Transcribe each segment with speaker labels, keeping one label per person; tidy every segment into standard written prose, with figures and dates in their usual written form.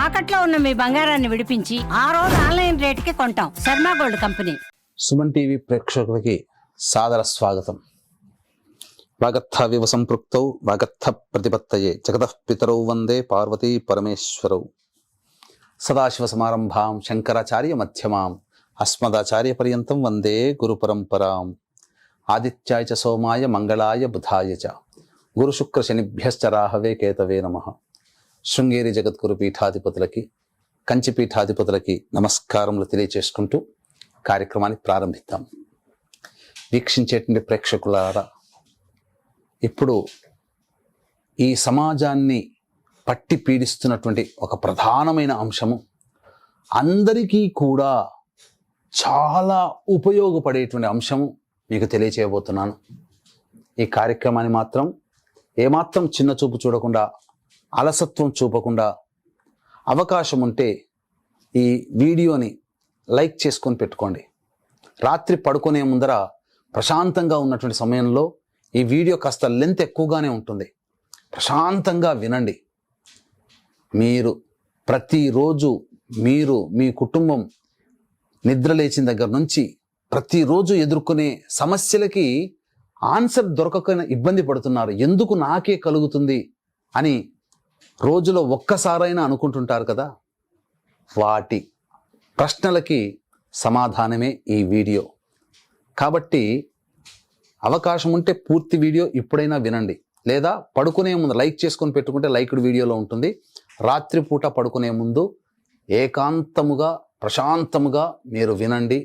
Speaker 1: తాకట్లో ఉన్న మీ బంగారాన్ని విడిపించి ఆ రోజు ఆన్లైన్ రేటుకి కొంటాం. Sharma gold company.
Speaker 2: Suman TV ప్రేక్షకులకి సాదర స్వాగతం. వాగర్థ వివ సంపృక్తౌ వాగర్థ ప్రతిపత్తయే జగతః పితరౌ వందే పార్వతీ పరమేశ్వరౌ. సదాశివ సమారంభాం శంకరాచార్య మధ్యమాం అస్మదాచార్య పర్యంతం వందే గురు పరంపరాం. ఆదిత్యాయ చ సోమాయ మంగళాయ బుధాయ చ గురు శుక్ర శనిభ్యశ్చ రాహవే కేతవే నమః. శృంగేరి జగద్గురు పీఠాధిపతులకి, కంచి పీఠాధిపతులకి నమస్కారములు తెలియచేసుకుంటూ కార్యక్రమాన్ని ప్రారంభిద్దాం. వీక్షించేటువంటి ప్రేక్షకులారా, ఇప్పుడు ఈ సమాజాన్ని పట్టి పీడిస్తున్నటువంటి ఒక ప్రధానమైన అంశము, అందరికీ కూడా చాలా ఉపయోగపడేటువంటి అంశము మీకు తెలియచేయబోతున్నాను. ఈ కార్యక్రమాన్ని మాత్రం ఏమాత్రం చిన్న చూపు చూడకుండా, అలసత్వం చూపకుండా, అవకాశం ఉంటే ఈ వీడియోని లైక్ చేసుకొని పెట్టుకోండి. రాత్రి పడుకునే ముందర ప్రశాంతంగా ఉన్నటువంటి సమయంలో ఈ వీడియో కాస్త లెంత్ ఎక్కువగానే ఉంటుంది, ప్రశాంతంగా వినండి. మీరు ప్రతిరోజు మీ కుటుంబం నిద్ర లేచిన దగ్గర నుంచి ప్రతిరోజు ఎదుర్కొనే సమస్యలకి ఆన్సర్ దొరకక ఇబ్బంది పడుతున్నారు. ఎందుకు నాకే కలుగుతుంది అని రోజులో ఒక్కసారైనా అనుకుంటుంటారు కదా. వాటి ప్రశ్నలకి సమాధానమే ఈ వీడియో. కాబట్టి అవకాశం ఉంటే పూర్తి వీడియో ఇప్పుడైనా వినండి, లేదా పడుకునే ముందు లైక్ చేసుకొని పెట్టుకుంటే లైక్డ్ వీడియోలో ఉంటుంది. రాత్రిపూట పడుకునే ముందు ఏకాంతముగా ప్రశాంతముగా మీరు వినండి.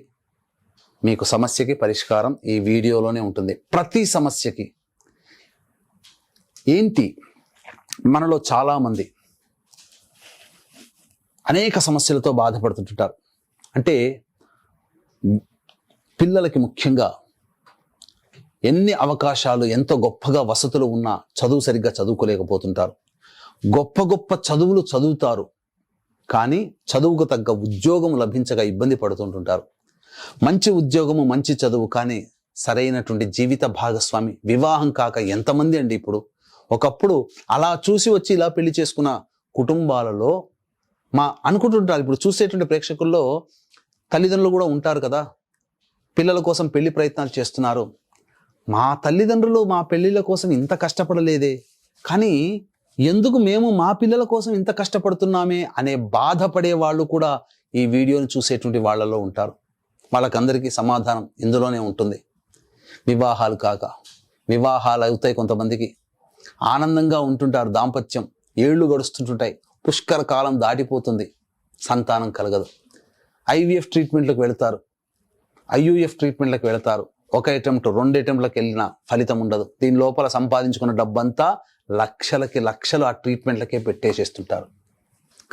Speaker 2: మీకు సమస్యకి పరిష్కారం ఈ వీడియోలోనే ఉంటుంది. ప్రతి సమస్యకి ఏంటి, మనలో చాలామంది అనేక సమస్యలతో బాధపడుతుంటారు. అంటే పిల్లలకి ముఖ్యంగా ఎన్ని అవకాశాలు, ఎంతో గొప్పగా వసతులు ఉన్నా చదువు సరిగ్గా చదువుకోలేకపోతుంటారు. గొప్ప గొప్ప చదువులు చదువుతారు, కానీ చదువుకు తగ్గ ఉద్యోగం లభించక ఇబ్బంది పడుతుంటుంటారు. మంచి ఉద్యోగము, మంచి చదువు, కానీ సరైనటువంటి జీవిత భాగస్వామి వివాహం కాక ఎంతమంది అండి. ఇప్పుడు ఒకప్పుడు అలా చూసి వచ్చి ఇలా పెళ్లి చేసుకున్న కుటుంబాలలో అనుకుంటుంటారు. ఇప్పుడు చూసేటువంటి ప్రేక్షకుల్లో తల్లిదండ్రులు కూడా ఉంటారు కదా, పిల్లల కోసం పెళ్లి ప్రయత్నాలు చేస్తున్నారు. మా తల్లిదండ్రులు మా పెళ్లిళ్ళ కోసం ఇంత కష్టపడలేదే, కానీ ఎందుకు మేము మా పిల్లల కోసం ఇంత కష్టపడుతున్నామే అనే బాధపడే వాళ్ళు కూడా ఈ వీడియోని చూసేటువంటి వాళ్ళలో ఉంటారు. వాళ్ళకందరికీ సమాధానం ఇందులోనే ఉంటుంది. వివాహాలు కాక వివాహాలు అవుతాయి, కొంతమందికి ఆనందంగా ఉంటుంటారు, దాంపత్యం ఏళ్ళు గడుస్తుంటుంటాయి, పుష్కర కాలం దాటిపోతుంది, సంతానం కలగదు. ఐవీఎఫ్ ట్రీట్మెంట్లకు వెళతారు, ఐయుఎఫ్ ట్రీట్మెంట్లకు వెళతారు. ఒక అటెంప్ట్, 2 అటెంప్ట్లకు వెళ్ళినా ఫలితం ఉండదు. దీని లోపల సంపాదించుకున్న డబ్బంతా లక్షలకి లక్షలు ఆ ట్రీట్మెంట్లకే పెట్టేసేస్తుంటారు.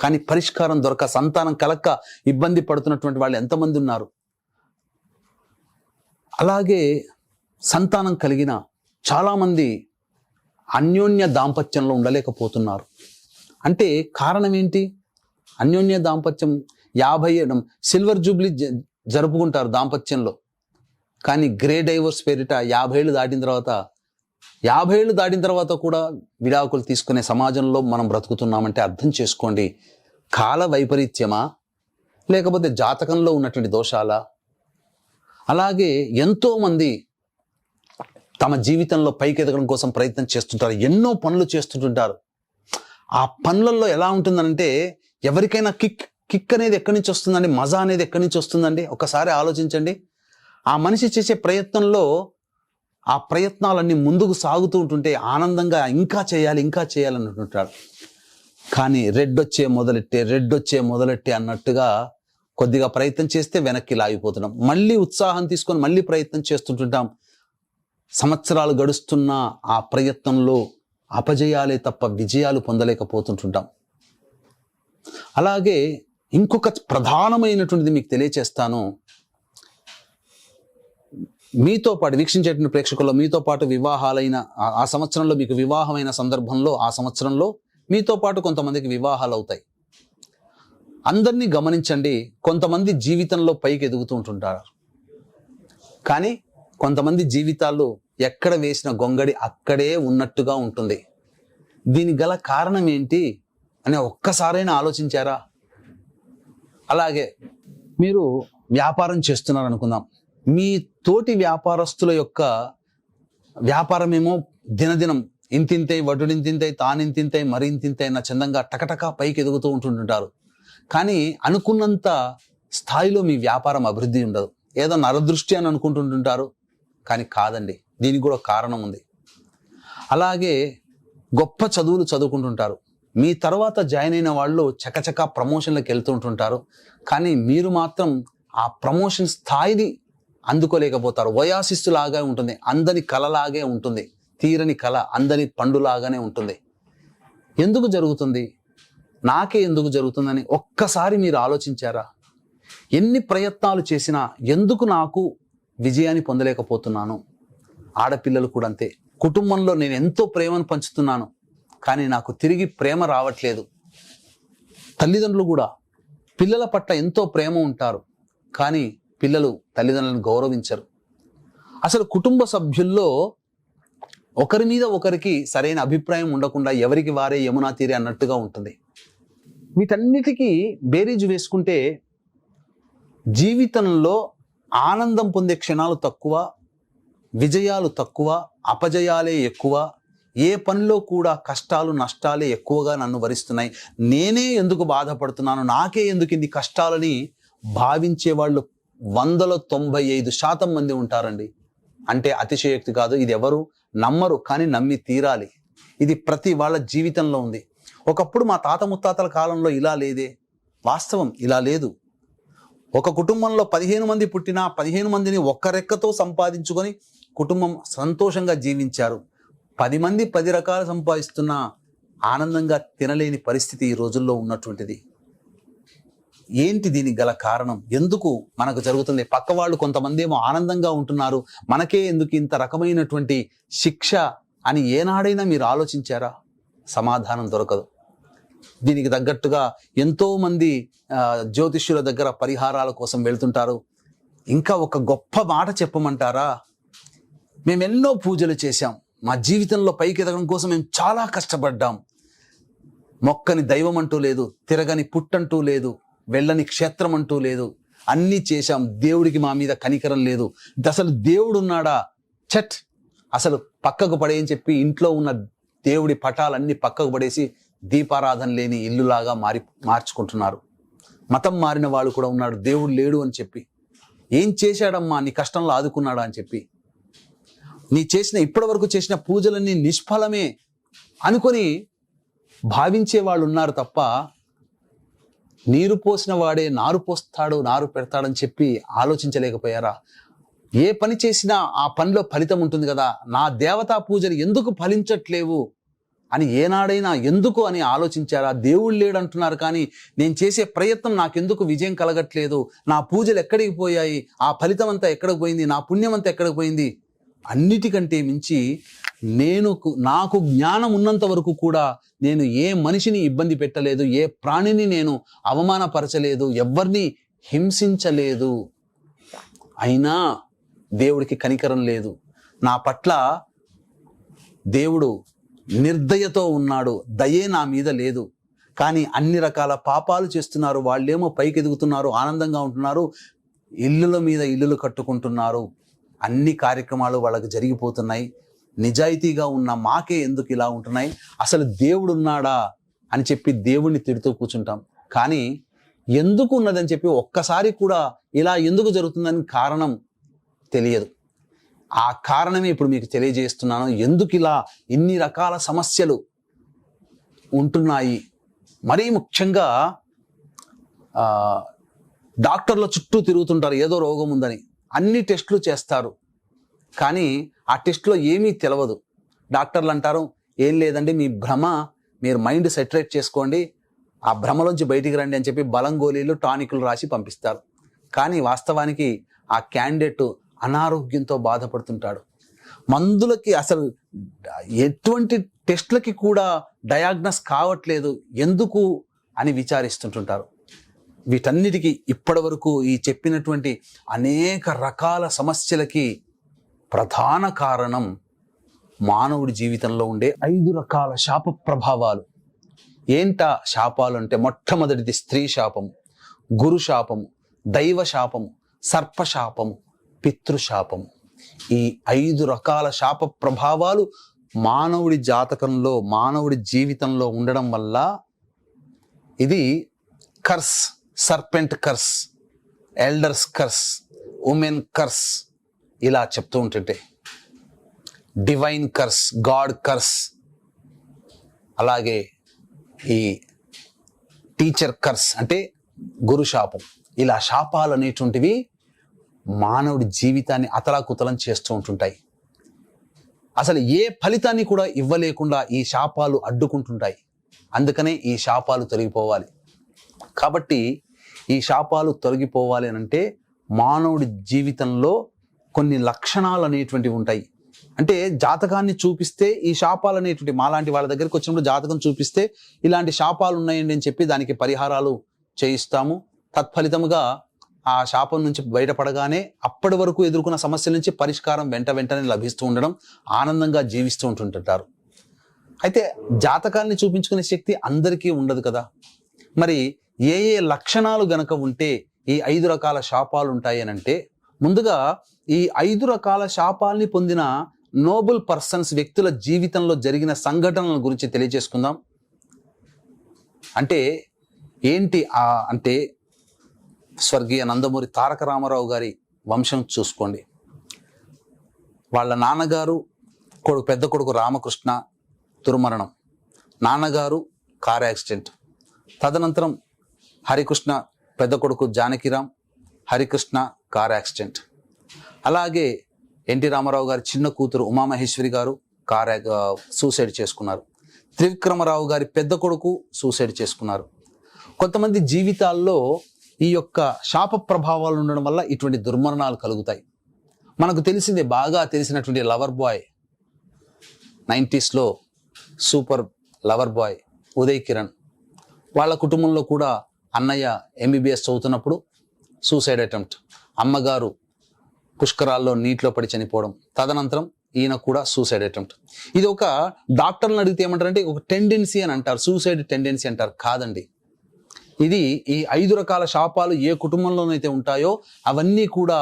Speaker 2: కానీ పరిష్కారం దొరక, సంతానం కలక్క ఇబ్బంది పడుతున్నటువంటి వాళ్ళు ఎంతమంది ఉన్నారు. అలాగే సంతానం కలిగిన చాలామంది అన్యోన్య దాంపత్యంలో ఉండలేకపోతున్నారు. అంటే కారణం ఏంటి? అన్యోన్య దాంపత్యం 50 సిల్వర్ జూబ్లీ జరుపుకుంటారు దాంపత్యంలో, కానీ గ్రే డైవర్స్ పేరిట 50 ఏళ్ళు దాటిన తర్వాత కూడా విడాకులు తీసుకునే సమాజంలో మనం బ్రతుకుతున్నామంటే అర్థం చేసుకోండి. కాల వైపరీత్యమా, లేకపోతే జాతకంలో ఉన్నటువంటి దోషాలా? అలాగే ఎంతోమంది తమ జీవితంలో పైకి ఎదగడం కోసం ప్రయత్నం చేస్తుంటారు, ఎన్నో పనులు చేస్తుంటుంటారు. ఆ పనులలో ఎలా ఉంటుందంటే, ఎవరికైనా కిక్ అనేది ఎక్కడి నుంచి వస్తుందండి, మజా అనేది ఎక్కడి నుంచి వస్తుందండి? ఒకసారి ఆలోచించండి. ఆ మనిషి చేసే ప్రయత్నంలో ఆ ప్రయత్నాలన్నీ ముందుకు సాగుతూ ఉంటుంటే ఆనందంగా ఇంకా చేయాలి అని అంటుంటాడు. కానీ రెడ్ వచ్చే మొదలెట్టే అన్నట్టుగా కొద్దిగా ప్రయత్నం చేస్తే వెనక్కి లాగిపోతున్నాం. మళ్ళీ ఉత్సాహం తీసుకొని మళ్ళీ ప్రయత్నం చేస్తుంటుంటాం. సంవత్సరాలు గడుస్తున్న ఆ ప్రయత్నంలో అపజయాలే తప్ప విజయాలు పొందలేకపోతుంటుంటాం. అలాగే ఇంకొక ప్రధానమైనటువంటిది మీకు తెలియచేస్తాను. మీతో పాటు వీక్షించేటువంటి ప్రేక్షకుల్లో మీతో పాటు వివాహాలైన ఆ సంవత్సరంలో, మీకు వివాహమైన సందర్భంలో ఆ సంవత్సరంలో మీతో పాటు కొంతమందికి వివాహాలు అవుతాయి. అందరినీ గమనించండి. కొంతమంది జీవితంలో పైకి ఎదుగుతూ ఉంటుంటారు, కానీ కొంతమంది జీవితాలు ఎక్కడ వేసిన గొంగడి అక్కడే ఉన్నట్టుగా ఉంటుంది. దీనికి గల కారణం ఏంటి అని ఒక్కసారైనా ఆలోచించారా? అలాగే మీరు వ్యాపారం చేస్తున్నారు అనుకుందాం. మీ తోటి వ్యాపారస్తుల యొక్క వ్యాపారమేమో దినదినం ఇంతింతై, వడ్డునింతింతై, తానింతింతై, మరింతింతై అన్న చందంగా టకటకా పైకి ఎదుగుతూ ఉంటుంటారు. కానీ అనుకున్నంత స్థాయిలో మీ వ్యాపారం అభివృద్ధి ఉండదు. ఏదో నరదృష్టి అని అనుకుంటుంటారు, కానీ కాదండి, దీనికి కూడా కారణం ఉంది. అలాగే గొప్ప చదువులు చదువుకుంటుంటారు. మీ తర్వాత జాయిన్ అయిన వాళ్ళు చకచకా ప్రమోషన్లకు వెళ్తుంటుంటారు. కానీ మీరు మాత్రం ఆ ప్రమోషన్ స్థాయిని అందుకోలేకపోతారు. వయాసిస్తు లాగా ఉంటుంది, అందని కలలాగే ఉంటుంది, తీరని కళ అందని పండులాగానే ఉంటుంది. ఎందుకు జరుగుతుంది? నాకే ఎందుకు జరుగుతుందని ఒక్కసారి మీరు ఆలోచించారా? ఎన్ని ప్రయత్నాలు చేసినా ఎందుకు నాకు విజయాన్ని పొందలేకపోతున్నాను? ఆడపిల్లలు కూడా అంతే. కుటుంబంలో నేను ఎంతో ప్రేమను పంచుతున్నాను, కానీ నాకు తిరిగి ప్రేమ రావట్లేదు. తల్లిదండ్రులు కూడా పిల్లల పట్ల ఎంతో ప్రేమ ఉంటారు, కానీ పిల్లలు తల్లిదండ్రులను గౌరవించరు. అసలు కుటుంబ సభ్యుల్లో ఒకరి మీద ఒకరికి సరైన అభిప్రాయం ఉండకుండా ఎవరికి వారే యమునా తీరే అన్నట్టుగా ఉంటుంది. వీటన్నిటికీ బేరీజు వేసుకుంటే జీవితంలో ఆనందం పొందే క్షణాలు తక్కువ, విజయాలు తక్కువ, అపజయాలే ఎక్కువ. ఏ పనిలో కూడా కష్టాలు నష్టాలే ఎక్కువగా నన్ను వరిస్తున్నాయి. నేనే ఎందుకు బాధపడుతున్నాను, నాకే ఎందుకు ఇన్ని కష్టాలని భావించే వాళ్ళు 195% మంది ఉంటారండి. అంటే అతిశయోక్తి కాదు, ఇది ఎవరు నమ్మరు, కానీ నమ్మి తీరాలి. ఇది ప్రతి వాళ్ళ జీవితంలో ఉంది. ఒకప్పుడు మా తాత ముత్తాతల కాలంలో ఇలా లేదే. వాస్తవం, ఇలా లేదు. ఒక కుటుంబంలో 15 మంది పుట్టినా 15 మందిని ఒక్క రెక్కతో సంపాదించుకొని కుటుంబం సంతోషంగా జీవించారు. 10 మంది 10 రకాలు సంపాదిస్తున్నా ఆనందంగా తినలేని పరిస్థితి ఈ రోజుల్లో ఉన్నటువంటిది. ఏంటి దీనికి గల కారణం? ఎందుకు మనకు జరుగుతుంది? పక్క వాళ్ళు కొంతమంది ఏమో ఆనందంగా ఉంటున్నారు, మనకే ఎందుకు ఇంత రకమైనటువంటి శిక్ష అని ఏనాడైనా మీరు ఆలోచించారా? సమాధానం దొరకదు. దీనికి తగ్గట్టుగా ఎంతో మంది జ్యోతిష్యుల దగ్గర పరిహారాల కోసం వెళ్తుంటారు. ఇంకా ఒక గొప్ప మాట చెప్పమంటారా? మేము ఎన్నో పూజలు చేశాం, మా జీవితంలో పైకి ఎదగడం కోసం మేము చాలా కష్టపడ్డాం. మొక్కని దైవం అంటూ లేదు, తిరగని పుట్టంటూ లేదు, వెళ్ళని క్షేత్రం అంటూ లేదు, అన్నీ చేశాం. దేవుడికి మా మీద కనికరం లేదు. అసలు దేవుడు ఉన్నాడా? చట్, అసలు పక్కకు పడేయని చెప్పి ఇంట్లో ఉన్న దేవుడి పటాలన్నీ పక్కకు పడేసి దీపారాధన లేని ఇల్లులాగా మార్చుకుంటున్నారు. మతం మారిన వాళ్ళు కూడా ఉన్నాడు, దేవుడు లేడు అని చెప్పి. ఏం చేశాడమ్మా, నీ కష్టంలో ఆదుకున్నాడా అని చెప్పి. నీ చేసిన ఇప్పటి వరకు చేసిన పూజలన్నీ నిష్ఫలమే అనుకొని భావించే వాళ్ళు ఉన్నారు తప్ప, నీరు పోసిన వాడే నారు పోస్తాడు, నారు పెడతాడని చెప్పి ఆలోచించలేకపోయారా? ఏ పని చేసినా ఆ పనిలో ఫలితం ఉంటుంది కదా, నా దేవతా పూజలు ఎందుకు ఫలించట్లేవు అని ఏనాడైనా ఎందుకు అని ఆలోచించారా? దేవుడు లేడంటున్నారు, కానీ నేను చేసే ప్రయత్నం నాకెందుకు విజయం కలగట్లేదు? నా పూజలు ఎక్కడికి పోయాయి? ఆ ఫలితం అంతా ఎక్కడికి పోయింది? నా పుణ్యం అంతా ఎక్కడికి పోయింది? అన్నిటికంటే మించి నాకు జ్ఞానం ఉన్నంత వరకు కూడా నేను ఏ మనిషిని ఇబ్బంది పెట్టలేదు, ఏ ప్రాణిని నేను అవమానపరచలేదు, ఎవరిని హింసించలేదు. అయినా దేవుడికి కనికరం లేదు. నా పట్ల దేవుడు నిర్దయతో ఉన్నాడు, దయే నా మీద లేదు. కానీ అన్ని రకాల పాపాలు చేస్తున్నారు. వాళ్ళేమో పైకి ఎదుగుతున్నారు, ఆనందంగా ఉంటున్నారు, ఇల్లుల మీద ఇల్లులు కట్టుకుంటున్నారు, అన్ని కార్యక్రమాలు వాళ్ళకి జరిగిపోతున్నాయి. నిజాయితీగా ఉన్న మాకే ఎందుకు ఇలా ఉంటున్నాయి? అసలు దేవుడు ఉన్నాడా అని చెప్పి దేవుణ్ణి తిడుతూ కూర్చుంటాం. కానీ ఎందుకు ఉన్నదని చెప్పి ఒక్కసారి కూడా ఇలా ఎందుకు జరుగుతుందని కారణం తెలియదు. ఆ కారణమే ఇప్పుడు మీకు తెలియజేస్తున్నాను. ఎందుకు ఇలా ఇన్ని రకాల సమస్యలు ఉంటున్నాయి? మరీ ముఖ్యంగా డాక్టర్ల చుట్టూ తిరుగుతుంటారు, ఏదో రోగం ఉందని అన్ని టెస్టులు చేస్తారు, కానీ ఆ టెస్ట్లో ఏమీ తెలియదు. డాక్టర్లు అంటారు, ఏం లేదండి, మీ భ్రమ, మీరు మైండ్ సెటరేట్ చేసుకోండి, ఆ భ్రమలోంచి బయటికి రండి అని చెప్పి బలం గోళీలు టానికులు రాసి పంపిస్తారు. కానీ వాస్తవానికి ఆ క్యాండిడేట్ అనారోగ్యంతో బాధపడుతుంటాడు. మందులకి అసలు ఎటువంటి టెస్ట్లకి కూడా డయాగ్నోస్ కావట్లేదు, ఎందుకు అని విచారిస్తుంటుంటారు. వీటన్నిటికీ ఇప్పటి వరకు ఈ చెప్పినటువంటి అనేక రకాల సమస్యలకి ప్రధాన కారణం మానవుడి జీవితంలో ఉండే 5 రకాల శాప ప్రభావాలు. ఏంటా శాపాలు అంటే మొట్టమొదటిది స్త్రీ శాపము, గురు శాపము, దైవ శాపము, సర్పశాపము, పితృశాపము. ఈ 5 రకాల శాప ప్రభావాలు మానవుడి జాతకంలో, మానవుడి జీవితంలో ఉండడం వల్ల ఇది curse, serpent curse, elders curse, women curse ఇలా చెప్తూ ఉంటుంటే, డివైన్ కర్స్, గాడ్ కర్స్, అలాగే ఈ టీచర్ కర్స్ అంటే గురు శాపం. ఇలా శాపాలు అనేటువంటివి మానవుడి జీవితాన్ని అతలాకుతలం చేస్తూ ఉంటుంటాయి. అసలు ఏ ఫలితాన్ని కూడా ఇవ్వలేకుండా ఈ శాపాలు అడ్డుకుంటుంటాయి. అందుకనే ఈ శాపాలు తొలగిపోవాలి. కాబట్టి ఈ శాపాలు తొలగిపోవాలి అని అంటే మానవుడి జీవితంలో కొన్ని లక్షణాలు అనేటువంటివి ఉంటాయి. అంటే జాతకాన్ని చూపిస్తే ఈ శాపాలు అనేటువంటి, మాలాంటి వాళ్ళ దగ్గరికి వచ్చినప్పుడు జాతకం చూపిస్తే ఇలాంటి శాపాలు ఉన్నాయండి అని చెప్పి దానికి పరిహారాలు చేయిస్తాము. తత్ఫలితముగా ఆ శాపం నుంచి బయటపడగానే అప్పటి వరకు ఎదుర్కొన్న సమస్యల నుంచి పరిష్కారం వెంటనే లభిస్తూ ఉండడం, ఆనందంగా జీవిస్తూ ఉంటుంటారు. అయితే జాతకాన్ని చూపించుకునే శక్తి అందరికీ ఉండదు కదా. మరి ఏ లక్షణాలు గనక ఉంటే ఈ 5 రకాల శాపాలు ఉంటాయి అని అంటే, ముందుగా ఈ 5 రకాల శాపాల్ని పొందిన నోబుల్ పర్సన్స్ వ్యక్తుల జీవితంలో జరిగిన సంఘటనల గురించి తెలియజేసుకుందాం. అంటే ఏంటి అంటే స్వర్గీయ నందమూరి తారక రామారావు గారి వంశం చూసుకోండి. వాళ్ళ నాన్నగారు పెద్ద కొడుకు రామకృష్ణ దుర్మరణం, నాన్నగారు కార్ యాక్సిడెంట్, తదనంతరం హరికృష్ణ పెద్ద కొడుకు జానకిరామ్, హరికృష్ణ కార్ యాక్సిడెంట్. అలాగే ఎన్టీ రామారావు గారి చిన్న కూతురు ఉమామహేశ్వరి గారు సూసైడ్ చేసుకున్నారు. త్రివిక్రమరావు గారి పెద్ద కొడుకు సూసైడ్ చేసుకున్నారు. కొంతమంది జీవితాల్లో ఈ యొక్క శాప ప్రభావాలు ఉండడం వల్ల ఇటువంటి దుర్మరణాలు కలుగుతాయి. మనకు తెలిసిందే, బాగా తెలిసినటువంటి లవర్ బాయ్, 90స్లో super lover boy Uday Kiran. వాళ్ళ కుటుంబంలో కూడా అన్నయ్య MBBS చదువుతున్నప్పుడు సూసైడ్ అటెంప్ట్, అమ్మగారు పుష్కరాల్లో నీటిలో పడి చనిపోవడం, తదనంతరం ఈయన కూడా సూసైడ్ అటెంప్ట్. ఇది ఒక డాక్టర్లను అడిగితే ఏమంటారంటే ఒక టెండెన్సీ అని అంటారు, సూసైడ్ టెండెన్సీ అంటారు. కాదండి, ఇది ఈ 5 రకాల శాపాలు ఏ కుటుంబంలోనైతే ఉంటాయో అవన్నీ కూడా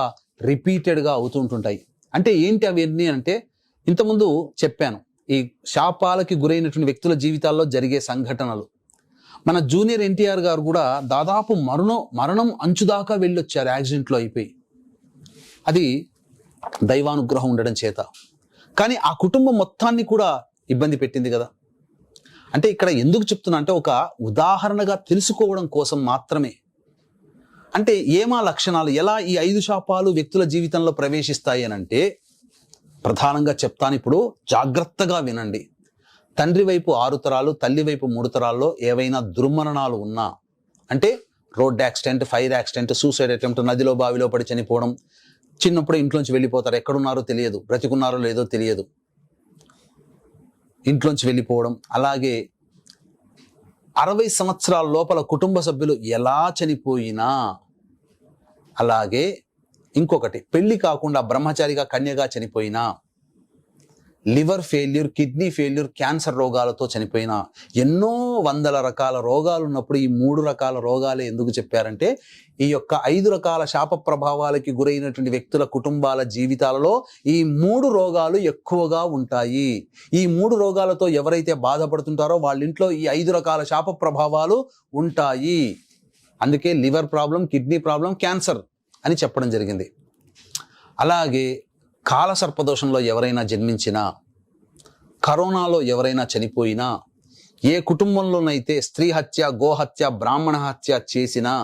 Speaker 2: రిపీటెడ్గా అవుతూ ఉంటుంటాయి. అంటే ఏంటి అవన్నీ అంటే, ఇంతకుముందు చెప్పాను, ఈ శాపాలకి గురైనటువంటి వ్యక్తుల జీవితాల్లో జరిగే సంఘటనలు. మన జూనియర్ NTR గారు కూడా దాదాపు మరణం అంచుదాకా వెళ్ళొచ్చారు యాక్సిడెంట్లో అయిపోయి. అది దైవానుగ్రహం ఉండడం చేత. కానీ ఆ కుటుంబం మొత్తాన్ని కూడా ఇబ్బంది పెట్టింది కదా. అంటే ఇక్కడ ఎందుకు చెప్తున్నా అంటే ఒక ఉదాహరణగా తెలుసుకోవడం కోసం మాత్రమే. అంటే ఏమా లక్షణాలు, ఎలా ఈ 5 శాపాలు వ్యక్తుల జీవితంలో ప్రవేశిస్తాయి అని అంటే, ప్రధానంగా చెప్తాను, ఇప్పుడు జాగ్రత్తగా వినండి. తండ్రి వైపు 6 తరాలు, తల్లి వైపు 3 తరాల్లో ఏవైనా దుర్మరణాలు ఉన్నా, అంటే road accident, fire accident, suicide attempt, నదిలో బావిలో పడి చనిపోవడం, చిన్నప్పుడు ఇంట్లోంచి వెళ్ళిపోతారు, ఎక్కడున్నారో తెలియదు, బ్రతికున్నారో లేదో తెలియదు, ఇంట్లోంచి వెళ్ళిపోవడం. అలాగే 60 సంవత్సరాల లోపల కుటుంబ సభ్యులు ఎలా చనిపోయినా, అలాగే ఇంకొకటి పెళ్లి కాకుండా బ్రహ్మచారిగా కన్యగా చనిపోయినా, liver failure, kidney failure, cancer రోగాలతో చనిపోయినా, ఎన్నో వందల రకాల రోగాలు ఉన్నప్పుడు ఈ 3 రకాల రోగాలే ఎందుకు చెప్పారంటే, ఈ యొక్క 5 రకాల శాప ప్రభావాలకి గురైనటువంటి వ్యక్తుల కుటుంబాల జీవితాలలో ఈ 3 రోగాలు ఎక్కువగా ఉంటాయి. ఈ 3 రోగాలతో ఎవరైతే బాధపడుతుంటారో వాళ్ళ ఇంట్లో ఈ 5 రకాల శాప ప్రభావాలు ఉంటాయి. అందుకే liver problem, kidney problem, cancer అని చెప్పడం జరిగింది. అలాగే కాలసర్పదోషంలో ఎవరైనా జన్మించినా, కరోనాలో ఎవరైనా చనిపోయినా, ఏ కుటుంబంలోనైతే స్త్రీ హత్య, గోహత్య, బ్రాహ్మణ హత్య చేసినా,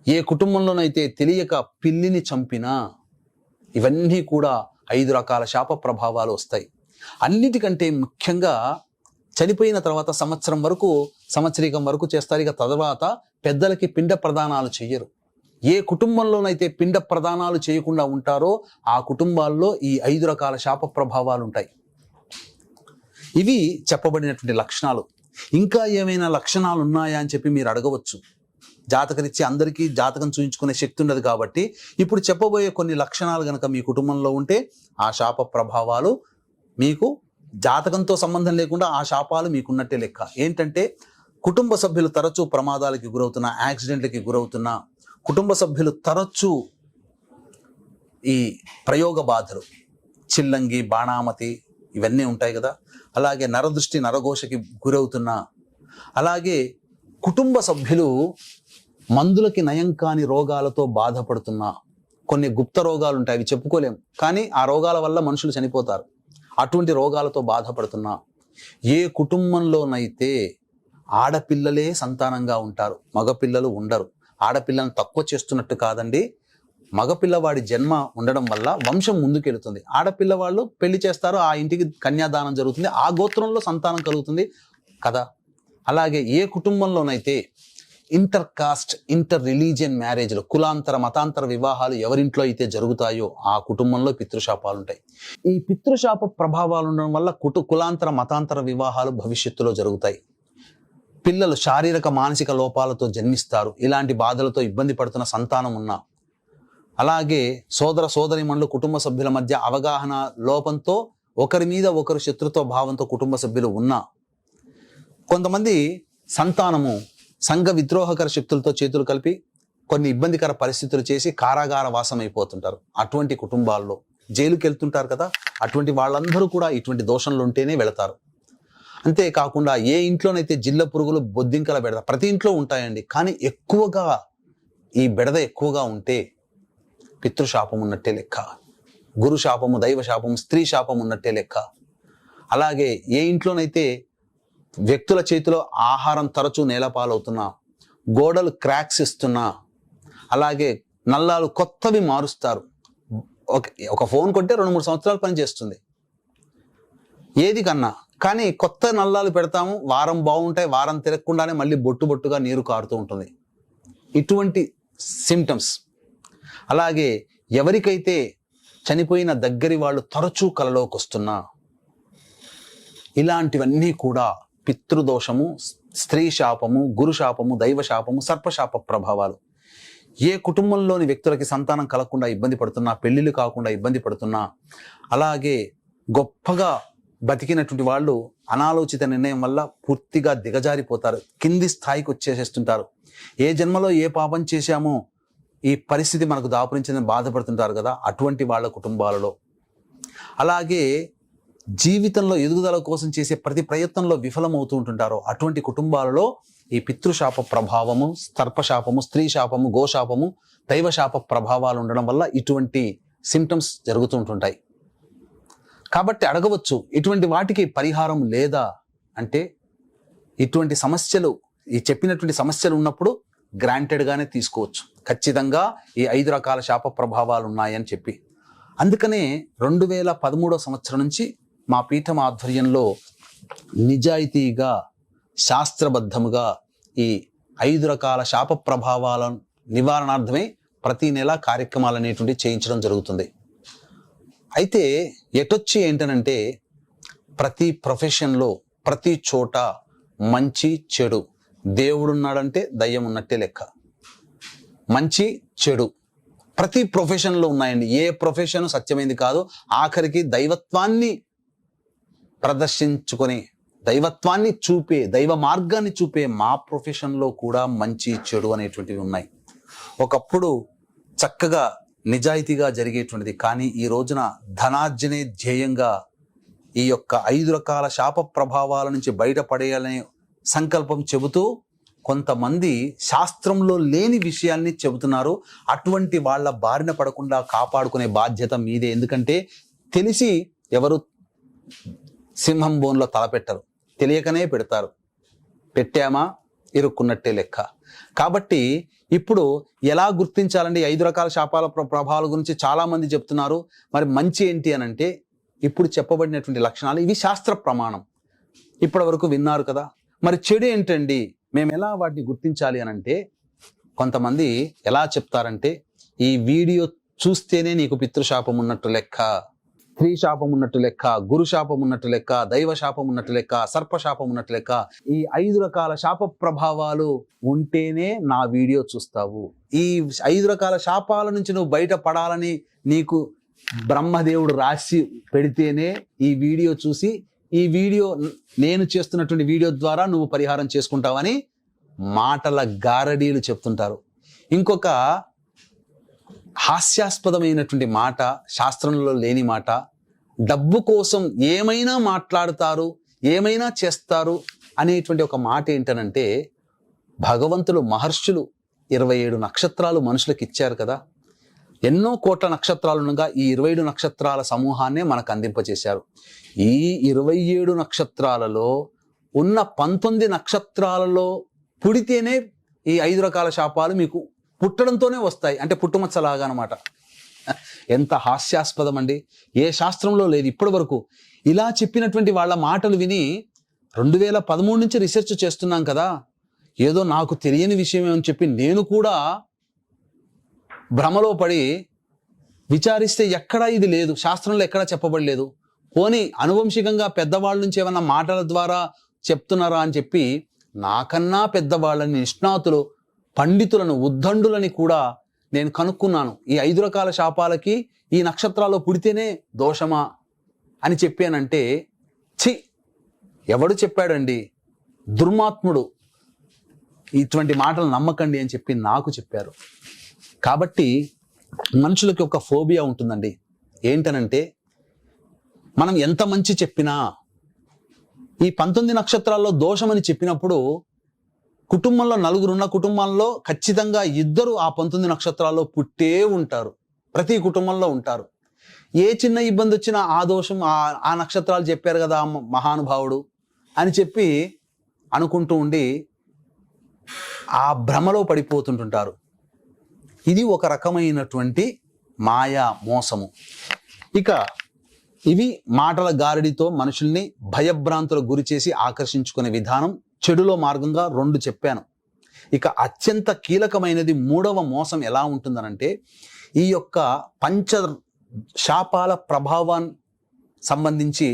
Speaker 2: ఏ కుటుంబంలోనైతే తెలియక పిల్లిని చంపినా, ఇవన్నీ కూడా 5 రకాల శాప ప్రభావాలు వస్తాయి. అన్నిటికంటే ముఖ్యంగా చనిపోయిన తర్వాత సంవత్సరీకం వరకు చేస్తారు. ఇక తర్వాత పెద్దలకి పిండ ప్రదానాలు చెయ్యరు. ఏ కుటుంబంలోనైతే పిండ ప్రదానాలు చేయకుండా ఉంటారో ఆ కుటుంబాల్లో ఈ 5 రకాల శాప ప్రభావాలు ఉంటాయి. ఇవి చెప్పబడినటువంటి లక్షణాలు. ఇంకా ఏమైనా లక్షణాలు ఉన్నాయా అని చెప్పి మీరు అడగవచ్చు. జాతకరీత్యా అందరికీ జాతకం చూయించుకునే శక్తి ఉండదు కాబట్టి ఇప్పుడు చెప్పబోయే కొన్ని లక్షణాలు కనుక మీ కుటుంబంలో ఉంటే ఆ శాప ప్రభావాలు మీకు జాతకంతో సంబంధం లేకుండా ఆ శాపాలు మీకున్నట్టే లెక్క. ఏంటంటే కుటుంబ సభ్యులు తరచూ ప్రమాదాలకి గురవుతున్నా, యాక్సిడెంట్లకి గురవుతున్నా, కుటుంబ సభ్యులు తరచూ ఈ ప్రయోగ బాధలు, చిల్లంగి, బాణామతి ఇవన్నీ ఉంటాయి కదా, అలాగే నరదృష్టి, నరఘోషకి గురవుతున్నా, అలాగే కుటుంబ సభ్యులు మందులకి నయం కాని రోగాలతో బాధపడుతున్నా, కొన్ని గుప్త రోగాలు ఉంటాయి, అవి చెప్పుకోలేం, కానీ ఆ రోగాల వల్ల మనుషులు చనిపోతారు. అటువంటి రోగాలతో బాధపడుతున్నా, ఏ కుటుంబంలోనైతే ఆడపిల్లలే సంతానంగా ఉంటారు, మగపిల్లలు ఉండరు. ఆడపిల్లను తక్కువ చేస్తున్నట్టు కాదండి, మగపిల్లవాడి జన్మ ఉండడం వల్ల వంశం ముందుకెళ్తుంది. ఆడపిల్లవాళ్ళు పెళ్లి చేస్తారు, ఆ ఇంటికి కన్యాదానం జరుగుతుంది, ఆ గోత్రంలో సంతానం కలుగుతుంది కదా. అలాగే ఏ కుటుంబంలోనైతే ఇంటర్ కాస్ట్, ఇంటర్ రిలీజియన్ మ్యారేజ్లు, కులాంతర మతాంతర వివాహాలు ఎవరింట్లో అయితే జరుగుతాయో ఆ కుటుంబంలో పితృశాపాలు ఉంటాయి. ఈ పితృశాప ప్రభావాలు ఉండడం వల్ల కులాంతర మతాంతర వివాహాలు భవిష్యత్తులో జరుగుతాయి. పిల్లలు శారీరక మానసిక లోపాలతో జన్మిస్తారు, ఇలాంటి బాధలతో ఇబ్బంది పడుతున్న సంతానం ఉన్నా. అలాగే సోదర సోదరీమణులు, కుటుంబ సభ్యుల మధ్య అవగాహన లోపంతో ఒకరి మీద ఒకరు శత్రుత్వ భావంతో కుటుంబ సభ్యులు ఉన్నా, కొంతమంది సంతానము సంఘ విద్రోహకర శక్తులతో చేతులు కలిపి కొన్ని ఇబ్బందికర పరిస్థితులు చేసి కారాగార వాసం అయిపోతుంటారు. అటువంటి కుటుంబాల్లో జైలుకి వెళ్తుంటారు కదా, అటువంటి వాళ్ళందరూ కూడా ఇటువంటి దోషంలో ఉంటేనే వెళతారు. అంతేకాకుండా ఏ ఇంట్లోనైతే జిల్ల పురుగులు, బొద్దింకల బెడద ప్రతి ఇంట్లో ఉంటాయండి, కానీ ఎక్కువగా ఈ బెడద ఎక్కువగా ఉంటే పితృశాపం ఉన్నట్టే లెక్క. గురు శాపము, దైవ శాపము, స్త్రీ శాపం ఉన్నట్టే లెక్క. అలాగే ఏ ఇంట్లోనైతే వ్యక్తుల చేతిలో ఆహారం తరచూ నేలపాలవుతున్నా, గోడలు క్రాక్స్ ఇస్తున్నా, అలాగే నల్లాలు కొత్తవి మారుస్తారు. ఒక ఫోన్ కొంటే 2-3 సంవత్సరాలు పనిచేస్తుంది ఏది కన్నా, కానీ కొత్త నల్లాలు పెడతాము, వారం బాగుంటాయి, వారం తిరగకుండానే మళ్ళీ బొట్టుగా నీరు కారుతూ ఉంటుంది. ఇటువంటి సిమ్టమ్స్. అలాగే ఎవరికైతే చనిపోయిన దగ్గరి వాళ్ళు తరచూ కలలోకి వస్తున్నా, ఇలాంటివన్నీ కూడా పితృదోషము, స్త్రీ శాపము, గురు శాపము, దైవ శాపము, సర్పశాప ప్రభావాలు. ఏ కుటుంబంలోని వ్యక్తులకి సంతానం కలగకుండా ఇబ్బంది పడుతున్నా, పెళ్లిళ్ళు కాకుండా ఇబ్బంది పడుతున్నా, అలాగే గొప్పగా బతికినటువంటి వాళ్ళు అనాలోచిత నిర్ణయం వల్ల పూర్తిగా దిగజారిపోతారు, కింది స్థాయికి వచ్చేసేస్తుంటారు. ఏ జన్మలో ఏ పాపం చేశామో ఈ పరిస్థితి మనకు దాపురించిందని బాధపడుతుంటారు కదా, అటువంటి వాళ్ళ కుటుంబాలలో. అలాగే జీవితంలో ఎదుగుదల కోసం చేసే ప్రతి ప్రయత్నంలో విఫలమవుతూ ఉంటుంటారో అటువంటి కుటుంబాలలో ఈ పితృశాప ప్రభావము, సర్పశాపము, స్త్రీ శాపము, గోశాపము, దైవశాప ప్రభావాలు ఉండడం వల్ల ఇటువంటి సిమ్టమ్స్ జరుగుతూ ఉంటుంటాయి. కాబట్టి అడగవచ్చు, ఇటువంటి వాటికి పరిహారం లేదా అంటే, ఇటువంటి సమస్యలు, ఈ చెప్పినటువంటి సమస్యలు ఉన్నప్పుడు గ్రాంటెడ్గానే తీసుకోవచ్చు. ఖచ్చితంగా ఈ 5 రకాల శాప ప్రభావాలు ఉన్నాయని చెప్పి. అందుకనే 2013 సంవత్సరం నుంచి మా పీఠం ఆధ్వర్యంలో నిజాయితీగా, శాస్త్రబద్ధముగా ఈ 5 రకాల శాప ప్రభావాల నివారణార్థమే ప్రతి నెల కార్యక్రమాలు అనేటువంటి చేయించడం జరుగుతుంది. అయితే ఎటొచ్చి ఏంటనంటే, ప్రతి ప్రొఫెషన్లో, ప్రతి చోట మంచి చెడు, దేవుడున్నాడంటే దయ్యం ఉన్నట్టే లెక్క. మంచి చెడు ప్రతి ప్రొఫెషన్లో ఉన్నాయండి. ఏ ప్రొఫెషన్ సత్యమైంది కాదు. ఆఖరికి దైవత్వాన్ని ప్రదర్శించుకొని, దైవత్వాన్ని చూపే, దైవ మార్గాన్ని చూపే మా ప్రొఫెషన్లో కూడా మంచి చెడు అనేటువంటివి ఉన్నాయి. ఒకప్పుడు చక్కగా నిజాయితీగా జరిగేటువంటిది, కానీ ఈ రోజున ధనార్జనే ధ్యేయంగా ఈ యొక్క 5 రకాల శాప ప్రభావాల నుంచి బయటపడేయాలనే సంకల్పం చెబుతూ కొంతమంది శాస్త్రంలో లేని విషయాల్ని చెబుతున్నారు. అటువంటి వాళ్ళ బారిన పడకుండా కాపాడుకునే బాధ్యత మీదే. ఎందుకంటే తెలిసి ఎవరు సింహం బోన్లో తలపెట్టరు, తెలియకనే పెడతారు. పెట్టామా ఇరుక్కున్నట్టే లెక్క. కాబట్టి ఇప్పుడు ఎలా గుర్తించాలండి? 5 రకాల శాపాల ప్రభావాల గురించి చాలా మంది చెప్తున్నారు. మరి మంచి ఏంటి అని అంటే, ఇప్పుడు చెప్పబడినటువంటి లక్షణాలు ఇవి శాస్త్ర ప్రమాణం, ఇప్పటి వరకు విన్నారు కదా. మరి చెడు ఏంటండి, మేము ఎలా వాటిని గుర్తించాలి అని అంటే, కొంతమంది ఎలా చెప్తారంటే, ఈ వీడియో చూస్తేనే నీకు పితృశాపం ఉన్నట్టు లెక్క, స్త్రీ శాపం ఉన్నట్టు లెక్క, గురు శాపం ఉన్నట్టు లెక్క, దైవ శాపం ఉన్నట్టు లెక్క, సర్పశాపం ఉన్నట్టు లెక్క. ఈ 5 రకాల శాప ప్రభావాలు ఉంటేనే నా వీడియో చూస్తావు. ఈ 5 రకాల శాపాల నుంచి నువ్వు బయటపడాలని నీకు బ్రహ్మదేవుడు రాసి పెడితేనే ఈ వీడియో చూసి నేను చేస్తున్నటువంటి వీడియో ద్వారా నువ్వు పరిహారం చేసుకుంటావని మాటల గారడీలు చెప్తుంటారు. ఇంకొక హాస్యాస్పదమైనటువంటి మాట, శాస్త్రంలో లేని మాట, డబ్బు కోసం ఏమైనా మాట్లాడతారు, ఏమైనా చేస్తారు అనేటువంటి ఒక మాట ఏంటనంటే, భగవంతులు మహర్షులు 27 నక్షత్రాలు మనుషులకు ఇచ్చారు కదా, ఎన్నో కోట్ల నక్షత్రాలుగా ఈ 27 నక్షత్రాల సమూహాన్నే మనకు అందింపచేశారు. ఈ 27 నక్షత్రాలలో ఉన్న 19 నక్షత్రాలలో పుడితేనే ఈ 5 రకాల శాపాలు మీకు పుట్టడంతోనే వస్తాయి. అంటే పుట్టుమచ్చలాగా అనమాట. ఎంత హాస్యాస్పదం అండి. ఏ శాస్త్రంలో లేదు ఇప్పటి వరకు. ఇలా చెప్పినటువంటి వాళ్ళ మాటలు విని 2013 నుంచి రీసెర్చ్ చేస్తున్నాం కదా, ఏదో నాకు తెలియని విషయం అని చెప్పి నేను కూడా భ్రమలో పడి విచారిస్తే ఎక్కడా ఇది లేదు, శాస్త్రంలో ఎక్కడా చెప్పబడలేదు. పోనీ అనువంశికంగా పెద్దవాళ్ళ నుంచి ఏమన్నా మాటల ద్వారా చెప్తున్నారా అని చెప్పి నాకన్నా పెద్దవాళ్ళని, నిష్ణాతులు, పండితులను, ఉద్దండులని కూడా నేను కనుక్కున్నాను. ఈ 5 రకాల శాపాలకి ఈ నక్షత్రాల్లో పుడితేనే దోషమా అని చెప్పానంటే, ఛీ ఎవడు చెప్పాడండి, దుర్మాత్ముడు, ఇటువంటి మాటలు నమ్మకండి అని చెప్పి నాకు చెప్పారు. కాబట్టి మనుషులకి ఒక ఫోబియా ఉంటుందండి. ఏంటనంటే, మనం ఎంత మంచి చెప్పినా ఈ 19 నక్షత్రాల్లో దోషమని చెప్పినప్పుడు కుటుంబంలో నలుగురున్న కుటుంబాల్లో ఖచ్చితంగా 2 ఆ 19 నక్షత్రాల్లో పుట్టే ఉంటారు. ప్రతి కుటుంబంలో ఉంటారు. ఏ చిన్న ఇబ్బంది వచ్చినా ఆ దోషం ఆ నక్షత్రాలు చెప్పారు కదా మహానుభావుడు అని చెప్పి అనుకుంటూ ఉండి ఆ భ్రమలో పడిపోతుంటుంటారు. ఇది ఒక రకమైనటువంటి మాయా మోసము. ఇక ఇవి మాటల గారడితో మనుషుల్ని భయభ్రాంతులకు గురి చేసి ఆకర్షించుకునే విధానం. చెడులో మార్గంగా 2 చెప్పాను. ఇక అత్యంత కీలకమైనది 3వ మోసం ఎలా ఉంటుందనంటే, ఈ యొక్క పంచ శాపాల ప్రభావాన్ని సంబంధించి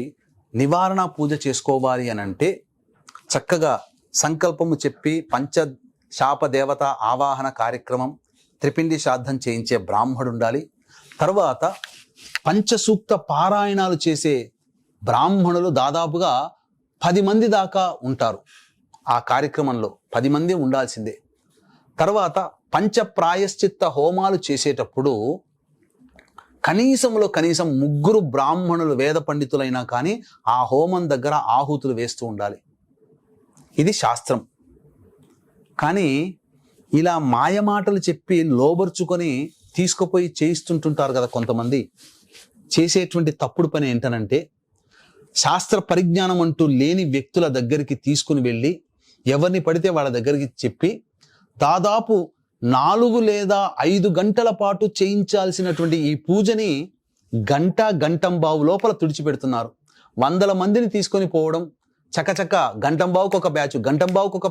Speaker 2: నివారణ పూజ చేసుకోవాలి అని అంటే, చక్కగా సంకల్పము చెప్పి పంచ శాప దేవత ఆవాహన కార్యక్రమం, త్రిపిండి శ్రాద్ధం చేయించే బ్రాహ్మడు ఉండాలి. తర్వాత పంచసూక్త పారాయణాలు చేసే బ్రాహ్మణులు దాదాపుగా 10 మంది దాకా ఉంటారు. ఆ కార్యక్రమంలో 10 మంది ఉండాల్సిందే. తర్వాత పంచ ప్రాయశ్చిత్త హోమాలు చేసేటప్పుడు కనీసం 3 బ్రాహ్మణులు, వేద పండితులైనా కానీ ఆ హోమం దగ్గర ఆహుతులు వేస్తూ ఉండాలి. ఇది శాస్త్రం. కానీ ఇలా మాయమాటలు చెప్పి లోబర్చుకొని తీసుకుపోయి చేయిస్తుంటుంటారు కదా కొంతమంది. చేసేటువంటి తప్పుడు పని ఏంటనంటే, శాస్త్ర పరిజ్ఞానం అంటూ లేని వ్యక్తుల దగ్గరికి తీసుకుని వెళ్ళి ఎవరిని పడితే వాళ్ళ దగ్గరికి చెప్పి దాదాపు 4 లేదా 5 గంటల పాటు చేయించాల్సినటువంటి ఈ పూజని గంటంబావు లోపల తుడిచిపెడుతున్నారు. 100 మందిని తీసుకొని పోవడం, చకచక గంటంబావుకు ఒక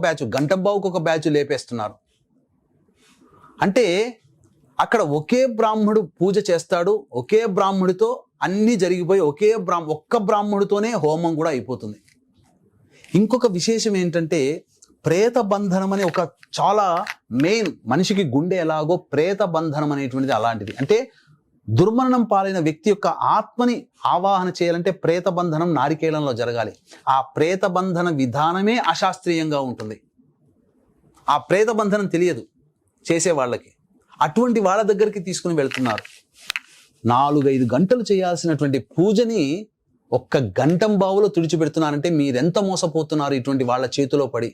Speaker 2: బ్యాచ్ లేపేస్తున్నారు. అంటే అక్కడ ఒకే బ్రాహ్మడు పూజ చేస్తాడు, ఒకే బ్రాహ్మడితో అన్నీ జరిగిపోయి ఒక్క బ్రాహ్మడితోనే హోమం కూడా అయిపోతుంది. ఇంకొక విశేషం ఏంటంటే, ప్రేత బంధనం అనే ఒక చాలా మెయిన్, మనిషికి గుండె ఎలాగో ప్రేత బంధనం అనేటువంటిది అలాంటిది. అంటే దుర్మరణం పాలైన వ్యక్తి యొక్క ఆత్మని ఆవాహన చేయాలంటే ప్రేత బంధనం నారికేళంలో జరగాలి. ఆ ప్రేత బంధన విధానమే అశాస్త్రీయంగా ఉంటుంది. ఆ ప్రేత బంధనం తెలియదు చేసే వాళ్ళకి. అటువంటి వాళ్ళ దగ్గరికి తీసుకుని వెళ్తున్నారు. 4-5 గంటలు చేయాల్సినటువంటి పూజని ఒక్క గంటంబావులో తుడిచిపెడుతున్నారంటే మీరెంత మోసపోతున్నారు ఇటువంటి వాళ్ళ చేతిలో పడి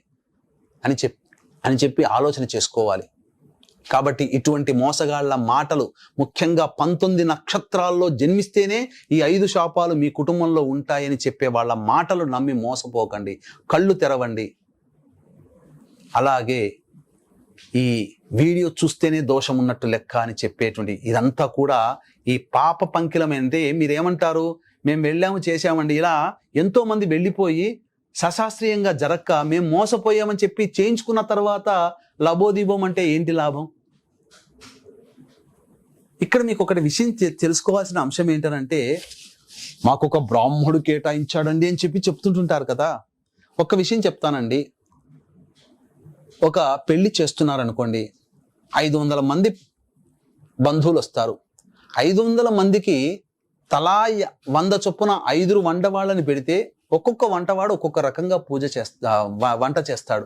Speaker 2: అని చెప్పి ఆలోచన చేసుకోవాలి. కాబట్టి ఇటువంటి మోసగాళ్ల మాటలు, ముఖ్యంగా 19 నక్షత్రాల్లో జన్మిస్తేనే ఈ 5 శాపాలు మీ కుటుంబంలో ఉంటాయని చెప్పే వాళ్ళ మాటలు నమ్మి మోసపోకండి, కళ్ళు తెరవండి. అలాగే ఈ వీడియో చూస్తేనే దోషం ఉన్నట్టు లెక్క అని చెప్పేటువంటి ఇదంతా కూడా ఈ పాప పంకిలమైంటే మీరేమంటారు, మేము వెళ్ళాము చేశామండి. ఇలా ఎంతో మంది వెళ్ళిపోయి సశాస్త్రీయంగా జరక్క మేము మోసపోయామని చెప్పి చేయించుకున్న తర్వాత లబోదీపం అంటే ఏంటి లాభం? ఇక్కడ మీకు ఒకటి విషయం తెలుసుకోవాల్సిన అంశం ఏంటంటే, మాకు ఒక బ్రాహ్మడు కేటాయించాడండి అని చెప్పి చెప్తుంటుంటారు కదా. ఒక విషయం చెప్తానండి. ఒక పెళ్లి చేస్తున్నారనుకోండి, 500 మంది బంధువులు వస్తారు. 500 మందికి తలా 100 చొప్పున 5 వండవాళ్ళని పెడితే ఒక్కొక్క వంటవాడు ఒక్కొక్క రకంగా వంట చేస్తాడు.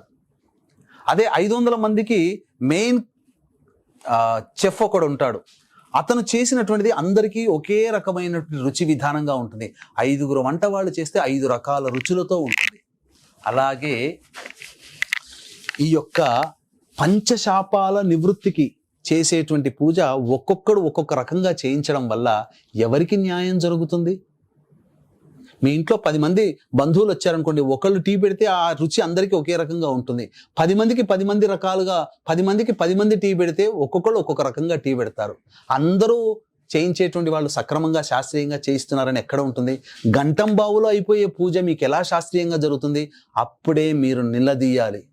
Speaker 2: అదే 500 మందికి మెయిన్ చెఫ్ ఒకడు ఉంటాడు. అతను చేసినటువంటిది అందరికీ ఒకే రకమైనటువంటి రుచి విధానంగా ఉంటుంది. 5 వంట వాళ్ళు చేస్తే 5 రకాల రుచులతో ఉంటుంది. అలాగే ఈ యొక్క పంచశాపాల నివృత్తికి చేసేటువంటి పూజ ఒక్కొక్కడు ఒక్కొక్క రకంగా చేయించడం వల్ల ఎవరికి న్యాయం జరుగుతుంది? మీ ఇంట్లో 10 మంది బంధువులు వచ్చారనుకోండి, ఒకళ్ళు టీ పెడితే ఆ రుచి అందరికీ ఒకే రకంగా ఉంటుంది. 10 మందికి 10 మంది రకాలుగా 10 మందికి 10 మంది టీ పెడితే ఒక్కొక్కళ్ళు ఒక్కొక్క రకంగా టీ పెడతారు. అందరూ చేయించేటువంటి వాళ్ళు సక్రమంగా శాస్త్రీయంగా చేయిస్తున్నారని ఎక్కడ ఉంటుంది? గంటం బావులో అయిపోయే పూజ మీకు ఎలా శాస్త్రీయంగా జరుగుతుంది? అప్పుడే మీరు నిలదీయాలి.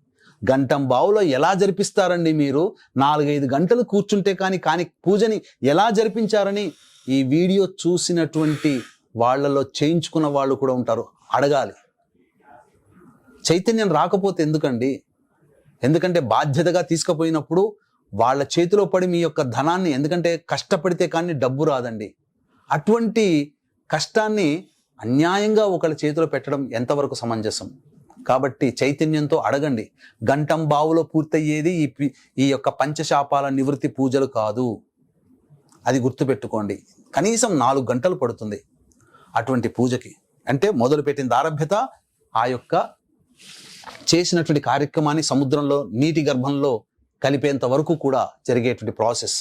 Speaker 2: గంటం బావులో ఎలా జరిపిస్తారండి? మీరు 4-5 గంటలు కూర్చుంటే కానీ పూజని ఎలా జరిపించారని ఈ వీడియో చూసినటువంటి వాళ్ళలో చేయించుకున్న వాళ్ళు కూడా ఉంటారు. అడగాలి. చైతన్యం రాకపోతే ఎందుకండి? ఎందుకంటే బాధ్యతగా తీసుకుపోయినప్పుడు వాళ్ళ చేతిలో పడి మీ యొక్క ధనాన్ని, ఎందుకంటే కష్టపడితే కానీ డబ్బు రాదండి. అటువంటి కష్టాన్ని అన్యాయంగా ఒకళ్ళ చేతిలో పెట్టడం ఎంతవరకు సమంజసం? కాబట్టి చైతన్యంతో అడగండి. గంటం బావులో పూర్తయ్యేది ఈ యొక్క పంచశాపాల నివృత్తి పూజలు కాదు. అది గుర్తుపెట్టుకోండి. కనీసం 4 గంటలు పడుతుంది అటువంటి పూజకి. అంటే మొదలుపెట్టిన ఆరభ్యత ఆ యొక్క చేసినటువంటి కార్యక్రమాన్ని సముద్రంలో నీటి గర్భంలో కలిపేంత వరకు కూడా జరిగేటువంటి ప్రాసెస్.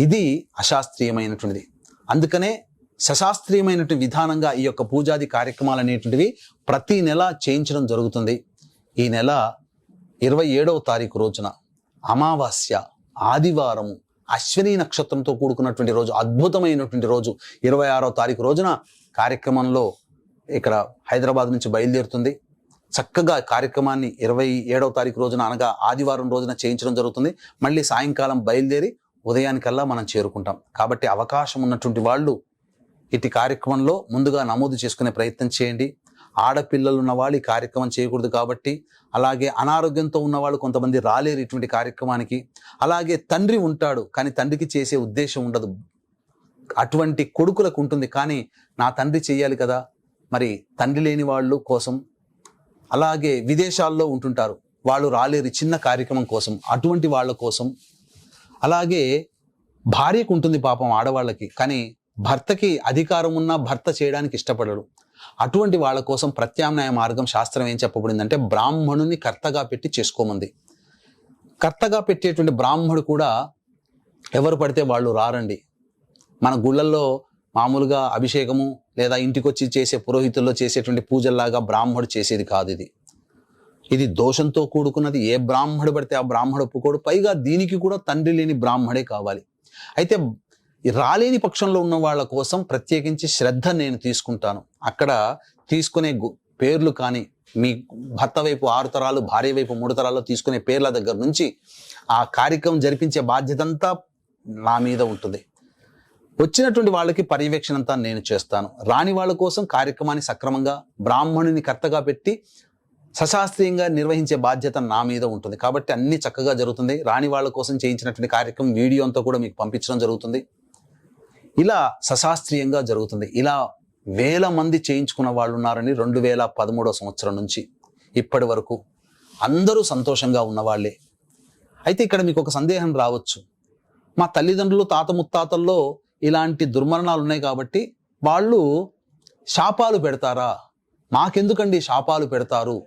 Speaker 2: ఇది అశాస్త్రీయమైనటువంటిది. అందుకనే సశాస్త్రీయమైనటువంటి విధానంగా ఈ యొక్క పూజాది కార్యక్రమాలు అనేటువంటివి ప్రతి నెల చేయించడం జరుగుతుంది. ఈ నెల 27వ తారీఖు రోజున అమావాస్య ఆదివారము అశ్విని నక్షత్రంతో కూడుకున్నటువంటి రోజు, అద్భుతమైనటువంటి రోజు. 26వ తారీఖు రోజున కార్యక్రమంలో ఇక్కడ హైదరాబాద్ నుంచి బయలుదేరుతుంది. చక్కగా కార్యక్రమాన్ని 27వ తారీఖు రోజున అనగా ఆదివారం రోజున చేయించడం జరుగుతుంది. మళ్ళీ సాయంకాలం బయలుదేరి ఉదయానికల్లా మనం చేరుకుంటాం. కాబట్టి అవకాశం ఉన్నటువంటి వాళ్ళు ఇటు కార్యక్రమంలో ముందుగా నమోదు చేసుకునే ప్రయత్నం చేయండి. ఆడపిల్లలు ఉన్న వాళ్ళు ఈ కార్యక్రమం చేయకూడదు కాబట్టి, అలాగే అనారోగ్యంతో ఉన్నవాళ్ళు కొంతమంది రాలేరు ఇటువంటి కార్యక్రమానికి. అలాగే తండ్రి ఉంటాడు కానీ తండ్రికి చేసే ఉద్దేశం ఉండదు. అటువంటి కొడుకులకు ఉంటుంది, కానీ నా తండ్రి చేయాలి కదా, మరి తండ్రి లేని వాళ్ళు కోసం. అలాగే విదేశాల్లో ఉంటుంటారు, వాళ్ళు రాలేరు చిన్న కార్యక్రమం కోసం, అటువంటి వాళ్ళ కోసం. అలాగే భార్యకు ఉంటుంది పాపం ఆడవాళ్ళకి, కానీ భర్తకి అధికారం ఉన్నా భర్త చేయడానికి ఇష్టపడడు. అటువంటి వాళ్ళ కోసం ప్రత్యామ్నాయ మార్గం శాస్త్రం ఏం చెప్పబడిందంటే బ్రాహ్మణుని కర్తగా పెట్టి చేసుకోమంది. కర్తగా పెట్టేటువంటి బ్రాహ్మణుడు కూడా ఎవరు పడితే వాళ్ళు రారండి. మన గుళ్ళల్లో మామూలుగా అభిషేకము లేదా ఇంటికొచ్చి చేసే పురోహితుల్లో చేసేటువంటి పూజల్లాగా బ్రాహ్మణుడు చేసేది కాదు. ఇది దోషంతో కూడుకున్నది. ఏ బ్రాహ్మణుడు పడితే ఆ బ్రాహ్మణుడు ఒప్పుకోడు. పైగా దీనికి కూడా తండ్రి లేని బ్రాహ్మడే కావాలి. అయితే రాలేని పక్షంలో ఉన్న వాళ్ళ కోసం ప్రత్యేకించి శ్రద్ధ నేను తీసుకుంటాను. అక్కడ తీసుకునే పేర్లు కానీ, మీ భర్త వైపు 6 తరాలు, భార్య వైపు 3 తరాలు తీసుకునే పేర్ల దగ్గర నుంచి ఆ కార్యక్రమం జరిపించే బాధ్యత అంతా నా మీద ఉంటుంది. వచ్చినటువంటి వాళ్ళకి పర్యవేక్షణ అంతా నేను చేస్తాను. రాని వాళ్ళ కోసం కార్యక్రమాన్ని సక్రమంగా బ్రాహ్మణుని కర్తగా పెట్టి సశాస్త్రీయంగా నిర్వహించే బాధ్యత నా మీద ఉంటుంది. కాబట్టి అన్ని చక్కగా జరుగుతుంది. రాని వాళ్ళ కోసం చేయించినటువంటి కార్యక్రమం వీడియో అంతా కూడా మీకు పంపించడం జరుగుతుంది. ఇలా సశాస్త్రీయంగా జరుగుతుంది. ఇలా 1000 మంది చేయించుకున్న వాళ్ళు ఉన్నారని 2013వ సంవత్సరం నుంచి ఇప్పటి వరకు అందరూ సంతోషంగా ఉన్నవాళ్లే. అయితే ఇక్కడ మీకు ఒక సందేహం రావచ్చు, మా తల్లిదండ్రులు తాత ముత్తాతల్లో ఇలాంటి దుర్మరణాలు ఉన్నాయి కాబట్టి వాళ్ళు శాపాలు పెడతారా, మాకెందుకండి శాపాలు పెడతారు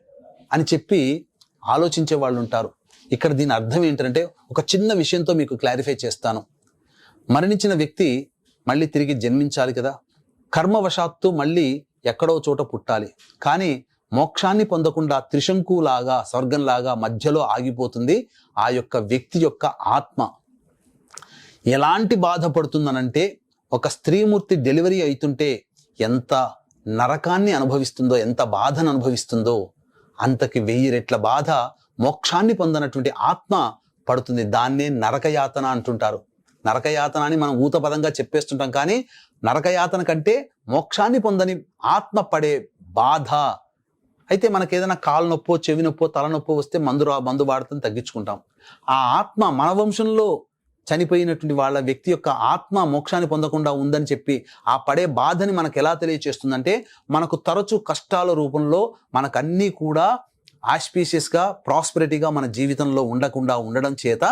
Speaker 2: అని చెప్పి ఆలోచించే వాళ్ళు ఉంటారు. ఇక్కడ దీని అర్థం ఏంటంటే ఒక చిన్న విషయంతో మీకు క్లారిఫై చేస్తాను. మరణించిన వ్యక్తి మళ్ళీ తిరిగి జన్మించాలి కదా, కర్మవశాత్తు మళ్ళీ ఎక్కడో చోట పుట్టాలి. కానీ మోక్షాన్ని పొందకుండా త్రిశంకులాగా స్వర్గంలాగా మధ్యలో ఆగిపోతుంది ఆ యొక్క వ్యక్తి యొక్క ఆత్మ. ఎలాంటి బాధపడుతుందనంటే ఒక స్త్రీమూర్తి డెలివరీ అవుతుంటే ఎంత నరకాన్ని అనుభవిస్తుందో, ఎంత బాధను అనుభవిస్తుందో అంతకి 1000 రెట్ల బాధ మోక్షాన్ని పొందనటువంటి ఆత్మ పడుతుంది. దాన్నే నరకయాతన అంటుంటారు. నరకయాతన అని మనం ఊతపదంగా చెప్పేస్తుంటాం, కానీ నరకయాతన కంటే మోక్షాన్ని పొందని ఆత్మ పడే బాధ. అయితే మనకి ఏదైనా కాలు నొప్పో, చెవి నొప్పో, తలనొప్పో వస్తే మందు వాడుతుంది, తగ్గించుకుంటాం. ఆ ఆత్మ మన వంశంలో చనిపోయినటువంటి వాళ్ళ వ్యక్తి యొక్క ఆత్మ మోక్షాన్ని పొందకుండా ఉందని చెప్పి ఆ పడే బాధని మనకు ఎలా తెలియచేస్తుందంటే, మనకు తరచూ కష్టాల రూపంలో మనకన్నీ కూడా ఆస్పీషియస్గా ప్రాస్పెరిటీగా మన జీవితంలో ఉండకుండా ఉండడం చేత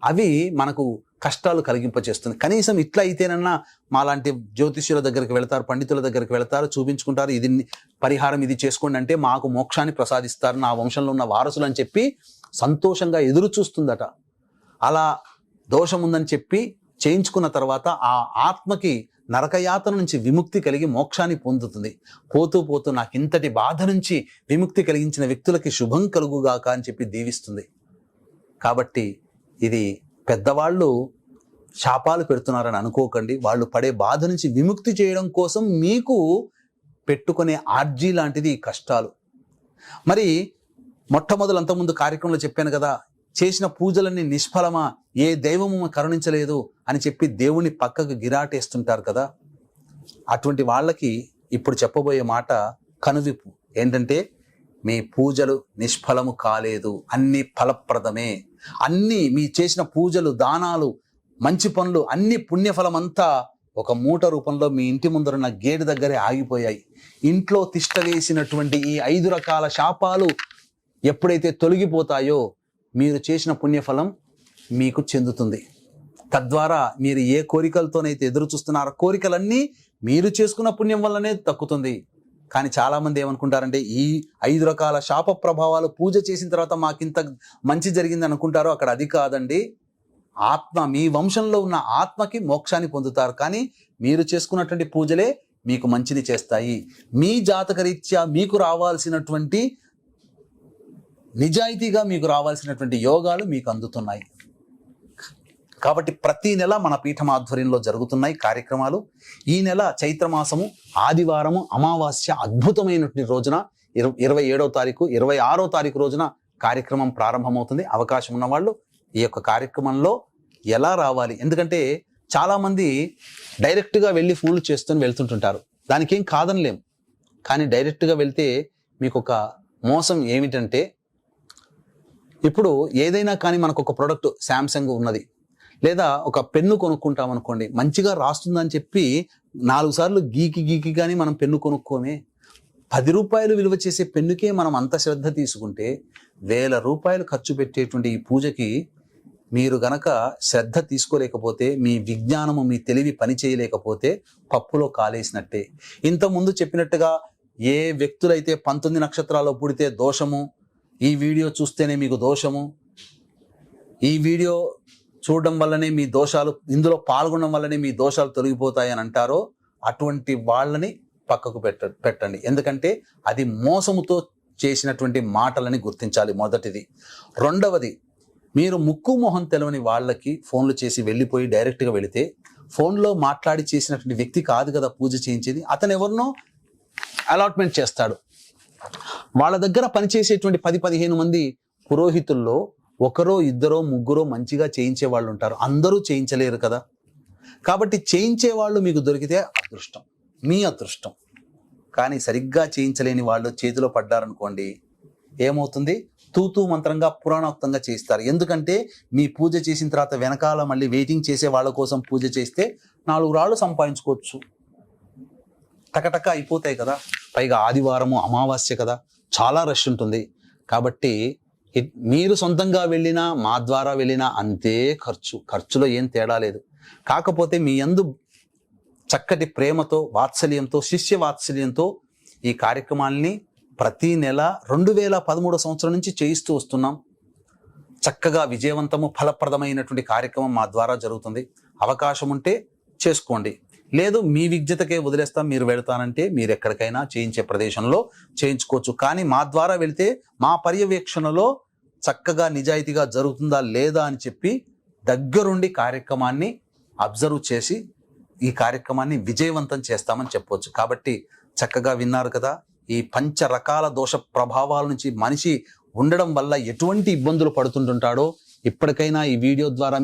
Speaker 2: అవి మనకు కష్టాలు కలిగింపచేస్తుంది. కనీసం ఇట్లా అయితేనన్నా మాలాంటి జ్యోతిష్యుల దగ్గరికి వెళతారు, పండితుల దగ్గరికి వెళతారు, చూపించుకుంటారు, ఇది పరిహారం ఇది చేసుకోండి అంటే మాకు మోక్షాన్ని ప్రసాదిస్తారు నా వంశంలో ఉన్న వారసులు అని చెప్పి సంతోషంగా ఎదురు చూస్తుందట. అలా దోషం ఉందని చెప్పి చేయించుకున్న తర్వాత ఆ ఆత్మకి నరకయాతన నుంచి విముక్తి కలిగి మోక్షాన్ని పొందుతుంది. పోతూ పోతూ నాకు ఇంతటి బాధ నుంచి విముక్తి కలిగించిన వ్యక్తులకి శుభం కలుగుగాక అని చెప్పి దీవిస్తుంది. కాబట్టి ఇది పెద్దవాళ్ళు శాపాలు పెడుతున్నారని అనుకోకండి. వాళ్ళు పడే బాధ నుంచి విముక్తి చేయడం కోసం మీకు పెట్టుకునే ఆర్జీ లాంటిది ఈ కష్టాలు. మరి మొట్టమొదలు అంతకుముందు కార్యక్రమంలో చెప్పాను కదా, చేసిన పూజలన్నీ నిష్ఫలమా, ఏ దైవము కరుణించలేదు అని చెప్పి దేవుని పక్కకు గిరాటేస్తుంటారు కదా, అటువంటి వాళ్ళకి ఇప్పుడు చెప్పబోయే మాట కనువిప్పు. ఏంటంటే, మీ పూజలు నిష్ఫలము కాలేదు, అన్ని ఫలప్రదమే. అన్నీ మీ చేసిన పూజలు, దానాలు, మంచి పనులు, అన్ని పుణ్యఫలమంతా ఒక మూట రూపంలో మీ ఇంటి ముందరున్న గేటు దగ్గరే ఆగిపోయాయి. ఇంట్లో తిష్ట వేసినటువంటి ఈ 5 రకాల శాపాలు ఎప్పుడైతే తొలగిపోతాయో మీరు చేసిన పుణ్యఫలం మీకు చెందుతుంది. తద్వారా మీరు ఏ కోరికలతోనైతే ఎదురు చూస్తున్నారో కోరికలన్నీ మీరు చేసుకున్న పుణ్యం వల్లనే దక్కుతుంది. కానీ చాలామంది ఏమనుకుంటారంటే, ఈ 5 రకాల శాప ప్రభావాలు పూజ చేసిన తర్వాత మాకింత మంచి జరిగింది అనుకుంటారో, అక్కడ అది కాదండి. ఆత్మ, మీ వంశంలో ఉన్న ఆత్మకి మోక్షాన్ని పొందుతారు. కానీ మీరు చేసుకున్నటువంటి పూజలే మీకు మంచిని చేస్తాయి. మీ జాతకరీత్యా మీకు రావాల్సినటువంటి నిజాయితీగా మీకు రావాల్సినటువంటి యోగాలు మీకు అందుతున్నాయి. కాబట్టి ప్రతి నెల మన పీఠం ఆధ్వర్యంలో జరుగుతున్నాయి కార్యక్రమాలు. ఈ నెల చైత్రమాసము ఆదివారము అమావాస్య అద్భుతమైనటువంటి రోజున 27వ తారీఖు 26వ తారీఖు రోజున కార్యక్రమం ప్రారంభమవుతుంది. అవకాశం ఉన్నవాళ్ళు ఈ యొక్క కార్యక్రమంలో ఎలా రావాలి? ఎందుకంటే చాలామంది డైరెక్ట్గా వెళ్ళి ఫోన్లు చేసుకొని వెళ్తుంటుంటారు. దానికి ఏం కాదనిలేం. కానీ డైరెక్ట్గా వెళ్తే మీకు ఒక మోసం ఏమిటంటే, ఇప్పుడు ఏదైనా కానీ మనకు ఒక ప్రోడక్ట్ శాంసంగ్ ఉన్నది, లేదా ఒక పెన్ను కొనుక్కుంటాం అనుకోండి, మంచిగా రాస్తుందని చెప్పి 4 సార్లు గీకి కానీ మనం పెన్ను కొనుక్కోమే. 10 రూపాయలు విలువ చేసే పెన్నుకే మనం అంత శ్రద్ధ తీసుకుంటే 1000 రూపాయలు ఖర్చు పెట్టేటువంటి ఈ పూజకి మీరు గనక శ్రద్ధ తీసుకోలేకపోతే, మీ విజ్ఞానము, మీ తెలివి పని చేయలేకపోతే పప్పులో కాలేసినట్టే. ఇంతకుముందు చెప్పినట్టుగా ఏ వ్యక్తులైతే 19 నక్షత్రాల్లో పుడితే దోషము, ఈ వీడియో చూస్తేనే మీకు దోషము, ఈ వీడియో చూడడం వల్లనే మీ దోషాలు, ఇందులో పాల్గొనడం వల్లనే మీ దోషాలు తొలగిపోతాయని అంటారో, అటువంటి వాళ్ళని పక్కకు పెట్టండి. ఎందుకంటే అది మోసముతో చేసినటువంటి మాటలని గుర్తించాలి, మొదటిది. రెండవది, మీరు ముక్కు మొహం తెలవని వాళ్ళకి ఫోన్లు చేసి వెళ్ళిపోయి డైరెక్ట్గా వెళితే, ఫోన్లో మాట్లాడి చేసినటువంటి వ్యక్తి కాదు కదా పూజ చేయించేది, అతను ఎవరినో అలాట్మెంట్ చేస్తాడు. వాళ్ళ దగ్గర పనిచేసేటువంటి 10-15 మంది పురోహితుల్లో ఒకరో ఇద్దరో ముగ్గురో మంచిగా చేయించే వాళ్ళు ఉంటారు. అందరూ చేయించలేరు కదా. కాబట్టి చేయించే వాళ్ళు మీకు దొరికితే అదృష్టం, మీ అదృష్టం. కానీ సరిగ్గా చేయించలేని వాళ్ళు చేతిలో పడ్డారనుకోండి, ఏమవుతుంది? తూతూ మంత్రంగా పురాణోక్తంగా చేస్తారు. ఎందుకంటే మీ పూజ చేసిన తర్వాత వెనకాల మళ్ళీ వెయిటింగ్ చేసే వాళ్ళ కోసం పూజ చేస్తే 4 రాళ్ళు సంపాదించుకోవచ్చు, టకటక అయిపోతాయి కదా. పైగా ఆదివారము అమావాస్య కదా, చాలా రష్ ఉంటుంది. కాబట్టి మీరు సొంతంగా వెళ్ళినా మా ద్వారా వెళ్ళినా అంతే ఖర్చులో ఏం తేడా లేదు. కాకపోతే మీ యందు చక్కటి ప్రేమతో, వాత్సల్యంతో, శిష్య వాత్సల్యంతో ఈ కార్యక్రమాల్ని ప్రతి నెల 2013 సంవత్సరం నుంచి చేయిస్తూ వస్తున్నాం. చక్కగా విజయవంతము ఫలప్రదమైనటువంటి కార్యక్రమం మా ద్వారా జరుగుతుంది. అవకాశం ఉంటే చేసుకోండి, లేదు మీ విజ్ఞతకే వదిలేస్తాం, మీరు వెళ్తానంటే మీరు ఎక్కడికైనా చేయించే ప్రదేశంలో చేయించుకోవచ్చు. కానీ మా ద్వారా వెళ్తే మా పర్యవేక్షణలో చక్కగా నిజాయితీగా జరుగుతుందా లేదా అని చెప్పి దగ్గరుండి కార్యక్రమాన్ని అబ్జర్వ్ చేసి ఈ కార్యక్రమాన్ని విజయవంతం చేస్తామని చెప్పవచ్చు. కాబట్టి చక్కగా విన్నారు కదా, ఈ 5 రకాల దోష ప్రభావాల నుంచి మనిషి ఉండడం వల్ల ఎటువంటి ఇబ్బందులు పడుతుంటాడో ఇప్పటికైనా ఈ వీడియో ద్వారా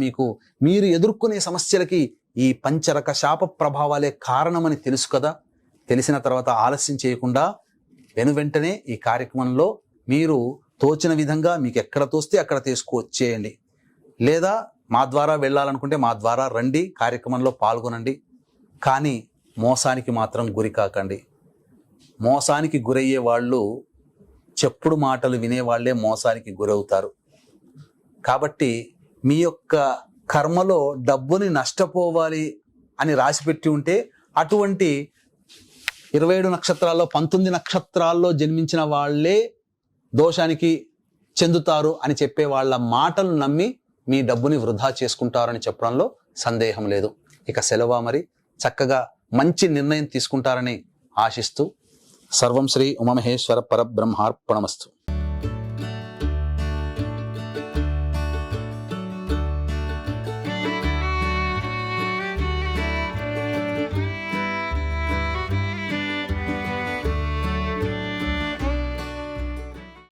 Speaker 2: మీరు ఎదుర్కొనే సమస్యలకి ఈ 5 రక శాప ప్రభావాలే కారణమని తెలుసు కదా. తెలిసిన తర్వాత ఆలస్యం చేయకుండా వెంటనే ఈ కార్యక్రమంలో మీరు తోచిన విధంగా మీకు ఎక్కడ తోస్తే అక్కడ తీసుకొచ్చేయండి. లేదా మా ద్వారా వెళ్ళాలనుకుంటే మా ద్వారా రండి, కార్యక్రమంలో పాల్గొనండి. కానీ మోసానికి మాత్రం గురి కాకండి. మోసానికి గురయ్యే వాళ్ళు, చెప్పుడు మాటలు వినేవాళ్లే మోసానికి గురవుతారు. కాబట్టి మీ యొక్క కర్మలో డబ్బుని నష్టపోవాలి అని రాసిపెట్టి ఉంటే అటువంటి 27 నక్షత్రాల్లో 19 నక్షత్రాల్లో జన్మించిన వాళ్ళే దోషానికి చెందుతారు అని చెప్పే వాళ్ళ మాటలు నమ్మి మీ డబ్బుని వృధా చేసుకుంటారని చెప్పడంలో సందేహం లేదు. ఇక సెలవు. మరి చక్కగా మంచి నిర్ణయం తీసుకుంటారని ఆశిస్తూ సర్వం శ్రీ ఉమామహేశ్వర పరబ్రహ్మార్పణమస్తు.